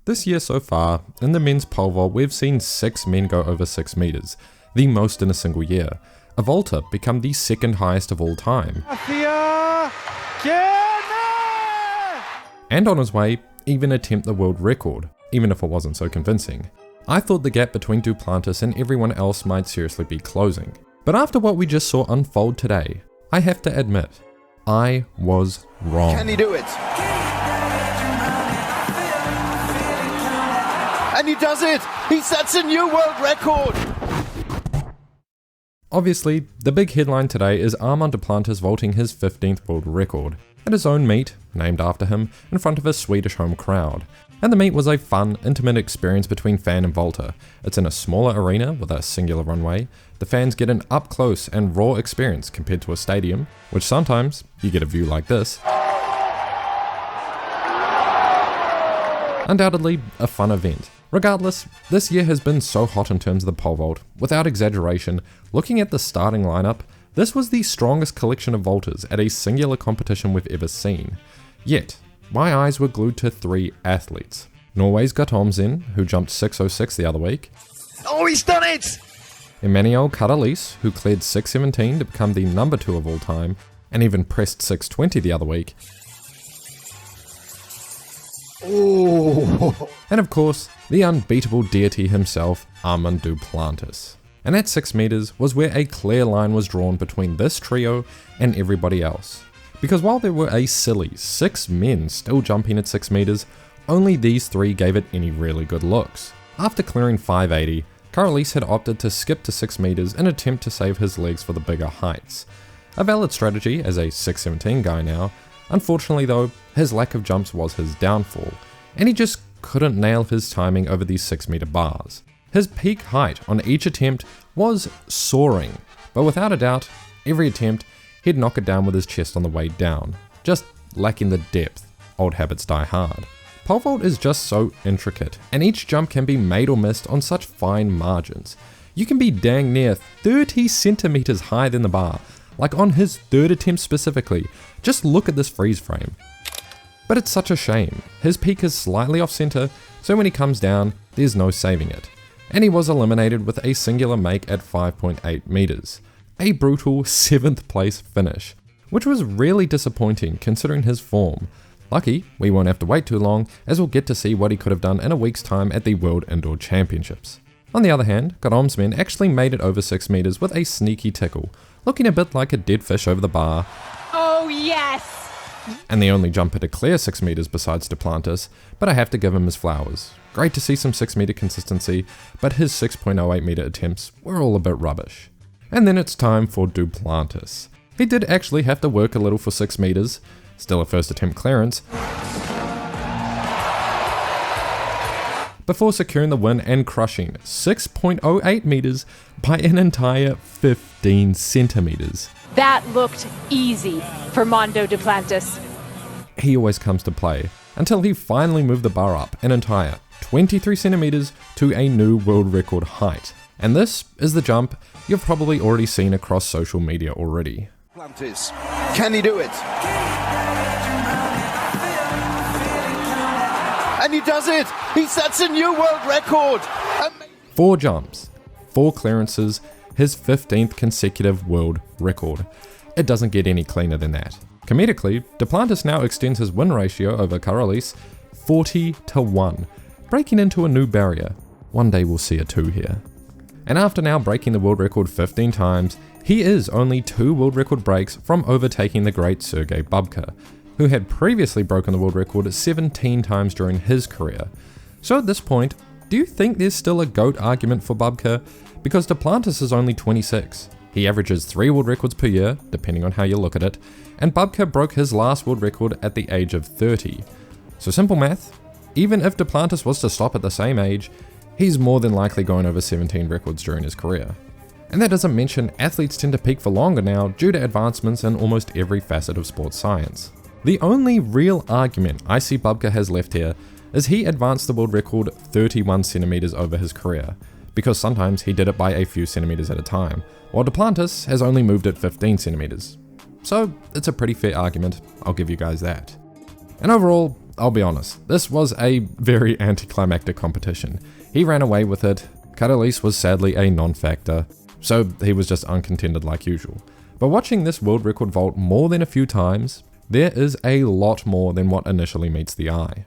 This year so far, in the men's pole vault, we've seen 6 men go over 6 meters, the most in a single year. A vaulter become the second highest of all time. And on his way, even attempt the world record, even if it wasn't so convincing. I thought the gap between Duplantis and everyone else might seriously be closing. But after what we just saw unfold today, I have to admit, I was wrong. Can he do it? And he does it! He sets a new world record! Obviously, the big headline today is Armand Duplantis vaulting his 15th world record at his own meet, named after him, in front of a Swedish home crowd. And the meet was a fun, intimate experience between fan and vaulter. It's in a smaller arena with a singular runway. The fans get an up-close and raw experience compared to a stadium, which sometimes you get a view like this. Undoubtedly a fun event. Regardless, this year has been so hot in terms of the pole vault. Without exaggeration, looking at the starting lineup, this was the strongest collection of vaulters at a singular competition we've ever seen. Yet, my eyes were glued to 3 athletes. Norway's Guttormsen, who jumped 6.06 the other week. Oh, he's done it! Emmanuel Karalis, who cleared 6.17 to become the number 2 of all time, and even pressed 6.20 the other week. Oh. And of course, the unbeatable deity himself, Armand Duplantis. And at 6 meters was where a clear line was drawn between this trio and everybody else. Because while there were a silly 6 men still jumping at 6 meters, only these 3 gave it any really good looks. After clearing 5.80, Karalis had opted to skip to 6 meters in an attempt to save his legs for the bigger heights. A valid strategy as a 6.17 guy now. Unfortunately though, his lack of jumps was his downfall, and he just couldn't nail his timing over these 6 meter bars. His peak height on each attempt was soaring, but without a doubt, every attempt he'd knock it down with his chest on the way down, just lacking the depth. Old habits die hard. Pole vault is just so intricate, and each jump can be made or missed on such fine margins. You can be dang near 30 centimeters higher than the bar, like on his 3rd attempt specifically. Just look at this freeze frame. But it's such a shame. His peak is slightly off center, so when he comes down, there's no saving it. And he was eliminated with a singular make at 5.8 meters. A brutal 7th place finish, which was really disappointing considering his form. Lucky, we won't have to wait too long, as we'll get to see what he could have done in a week's time at the World Indoor Championships. On the other hand, Guttormsen actually made it over 6 meters with a sneaky tickle, looking a bit like a dead fish over the bar. Oh yes! And the only jumper to clear 6 meters besides Duplantis, but I have to give him his flowers. Great to see some 6 meter consistency, but his 6.08 meter attempts were all a bit rubbish. And then it's time for Duplantis. He did actually have to work a little for 6 meters, still a first attempt clearance, before securing the win and crushing 6.08 meters by an entire 15 centimeters. That looked easy for Mondo Duplantis. He always comes to play, until he finally moved the bar up an entire 23 centimeters to a new world record height. And this is the jump you've probably already seen across social media already. Duplantis. Can he do it? And he does it! He sets a new world record! 4 jumps, 4 clearances, his 15th consecutive world record. It doesn't get any cleaner than that. Comedically, Duplantis now extends his win ratio over Karalis 40-1, breaking into a new barrier. One day we'll see a 2 here. And after now breaking the world record 15 times, he is only 2 world record breaks from overtaking the great Sergei Bubka, who had previously broken the world record 17 times during his career. So at this point, do you think there's still a GOAT argument for Bubka? Because Duplantis is only 26. He averages 3 world records per year, depending on how you look at it, and Bubka broke his last world record at the age of 30. So simple math, even if Duplantis was to stop at the same age, he's more than likely going over 17 records during his career. And that doesn't mention athletes tend to peak for longer now due to advancements in almost every facet of sports science. The only real argument I see Bubka has left here is he advanced the world record 31 centimeters over his career, because sometimes he did it by a few centimeters at a time, while Duplantis has only moved it 15 centimeters. So it's a pretty fair argument, I'll give you guys that. And overall, I'll be honest, this was a very anticlimactic competition. He ran away with it, Karalis was sadly a non-factor, so he was just uncontended like usual. But watching this world record vault more than a few times, there is a lot more than what initially meets the eye.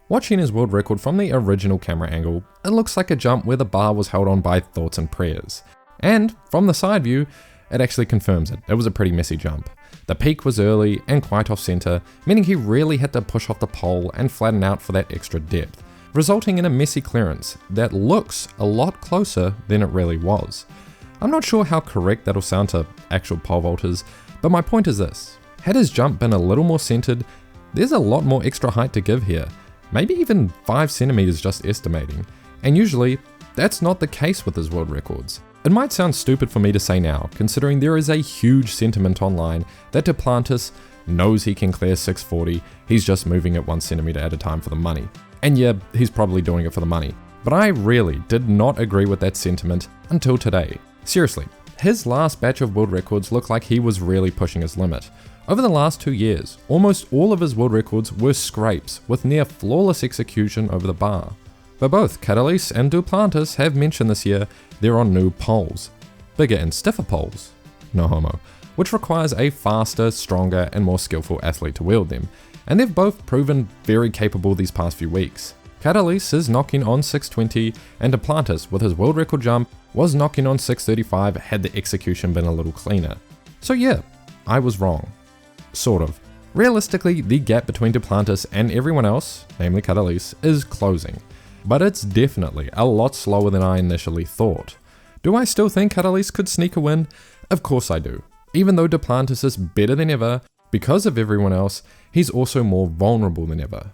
Watching his world record from the original camera angle, it looks like a jump where the bar was held on by thoughts and prayers. And from the side view, it actually confirms it. It was a pretty messy jump. The peak was early and quite off center, meaning he really had to push off the pole and flatten out for that extra depth, resulting in a messy clearance that looks a lot closer than it really was. I'm not sure how correct that'll sound to actual pole vaulters, but my point is this. Had his jump been a little more centered, there's a lot more extra height to give here. Maybe even 5 centimeters just estimating, and usually that's not the case with his world records. It might sound stupid for me to say now, considering there is a huge sentiment online that Duplantis knows he can clear 640, he's just moving it 1 centimeter at a time for the money. And yeah, he's probably doing it for the money. But I really did not agree with that sentiment until today. Seriously, his last batch of world records looked like he was really pushing his limit. Over the last 2 years, almost all of his world records were scrapes with near flawless execution over the bar. But both Karalis and Duplantis have mentioned this year they're on new poles. Bigger and stiffer poles, no homo, which requires a faster, stronger and more skillful athlete to wield them, and they've both proven very capable these past few weeks. Karalis is knocking on 620 and Duplantis with his world record jump was knocking on 635 had the execution been a little cleaner. So yeah, I was wrong. Sort of. Realistically, the gap between Duplantis and everyone else, namely Karalis, is closing. But it's definitely a lot slower than I initially thought. Do I still think Karalis could sneak a win? Of course I do. Even though Duplantis is better than ever, because of everyone else, he's also more vulnerable than ever.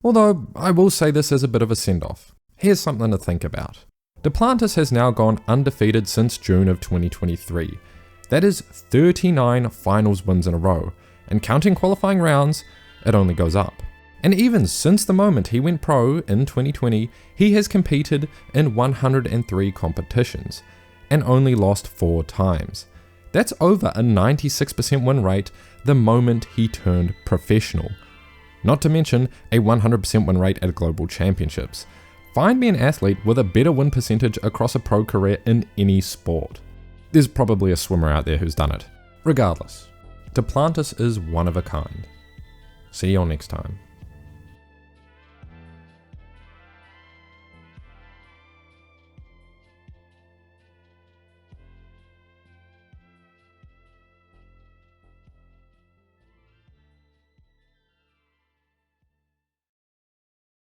Although, I will say this as a bit of a send-off. Here's something to think about. Duplantis has now gone undefeated since June of 2023. That is 39 finals wins in a row, and counting qualifying rounds, it only goes up. And even since the moment he went pro in 2020, he has competed in 103 competitions, and only lost 4 times. That's over a 96% win rate the moment he turned professional. Not to mention a 100% win rate at global championships. Find me an athlete with a better win percentage across a pro career in any sport. There's probably a swimmer out there who's done it. Regardless, Duplantis is one of a kind. See you all next time.